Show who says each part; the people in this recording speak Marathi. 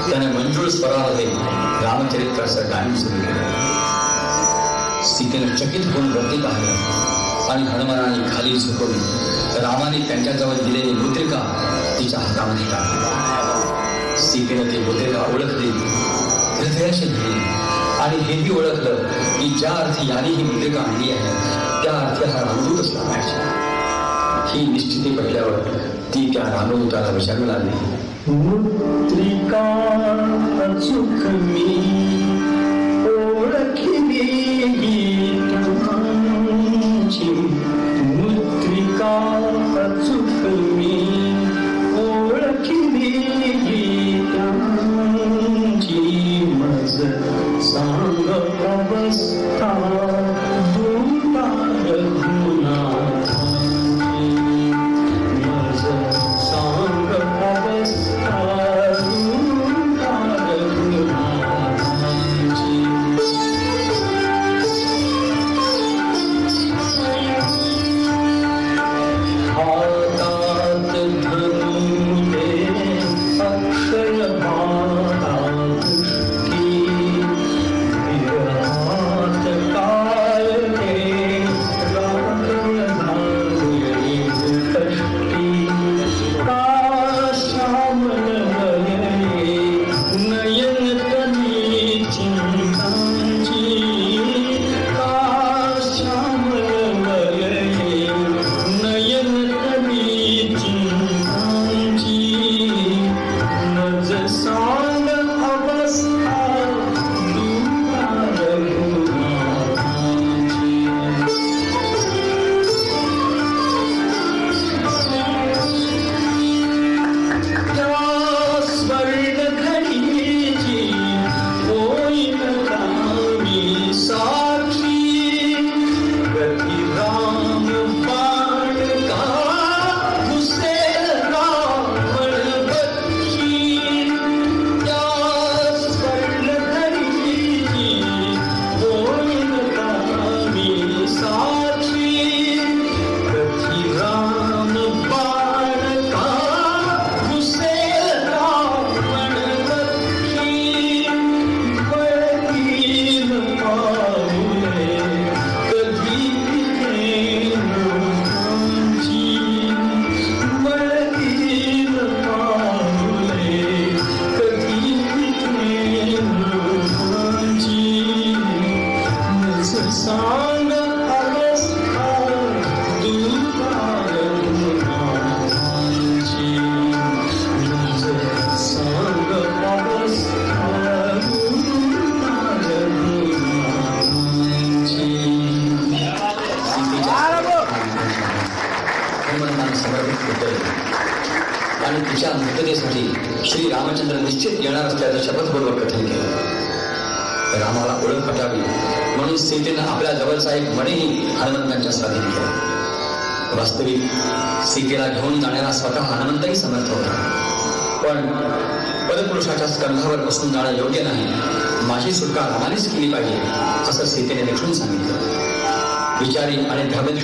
Speaker 1: त्याने मंजूळ स्वरामध्ये रामचरित्राचं गाणं सुरू केलं. सीतेनं चकित होऊन वरती पाहिलं आणि हनुमानाने खाली झुकवून रामाने त्यांच्याजवळ दिलेली मुद्रिका तिच्या हातामध्ये टाकली. सीतेनं ती मुद्रिका ओळखली, हृदयाशी धरली आणि हेही ओळखलं की ज्या अर्थी याने ही मुद्रिका आणली आहे त्या अर्थी हा रामदूत असला पाहिजे. ही निश्चिती पडल्यावर ती त्या रामदूताला विचारू लागली,
Speaker 2: मुद्रिका अचूक मी ओळखली तुमची, मुद्रिका अचूक मी ओळखली तुमची, मज सांग अवस्था दूता रघुनाथाची, मज सांग अवस्था दूता रघुनाथाची. हातात धनुते अक्षय भारात की, विरहात कायते रागय धावली कष्टी, का श्यामल गगने नयन तली चिंतांची, का श्यामल गगने नयन तली चिंतांची, नज सांग अवस्था दूता रघुनाथाची. त्या स्वर्ण घडीची होईन कामी साक्षी, गती राम बाण का घुसेल रावण बक्षी, त्या स्वर्ण घडीची होईन कामी साक्षी, गती राम बाण का घुसेल रावण बक्षी, वळतील पाऊले कधी घेऊन आमची, वळतील पाऊले कधी घेऊन आमची, नज सांग अवस्था दूता रघुनाथाची, नज सांग अवस्था दूता रघुनाथाची.
Speaker 1: हनुमंताने समर्पित केले आणि तिच्या मुक्ततेसाठी श्री रामचंद्र निश्चित येणार असल्याचं शपथपूर्वक कथन केलं. रामाला ओळख पटावी म्हणून सीतेनं आपल्या जवळचा एक मणीही हनुमंतांच्या स्वाधीन केला. वास्तविक सीतेला घेऊन जाण्याला स्वतः हनुमंतही समर्थ होता, पण पदपुरुषाच्या स्कंधावर बसून जाणं योग्य नाही, माझी सुटका रामानेच केली पाहिजे असं सीतेने निक्षून सांगितलं. विचारी आणि धर्मनिष्ठ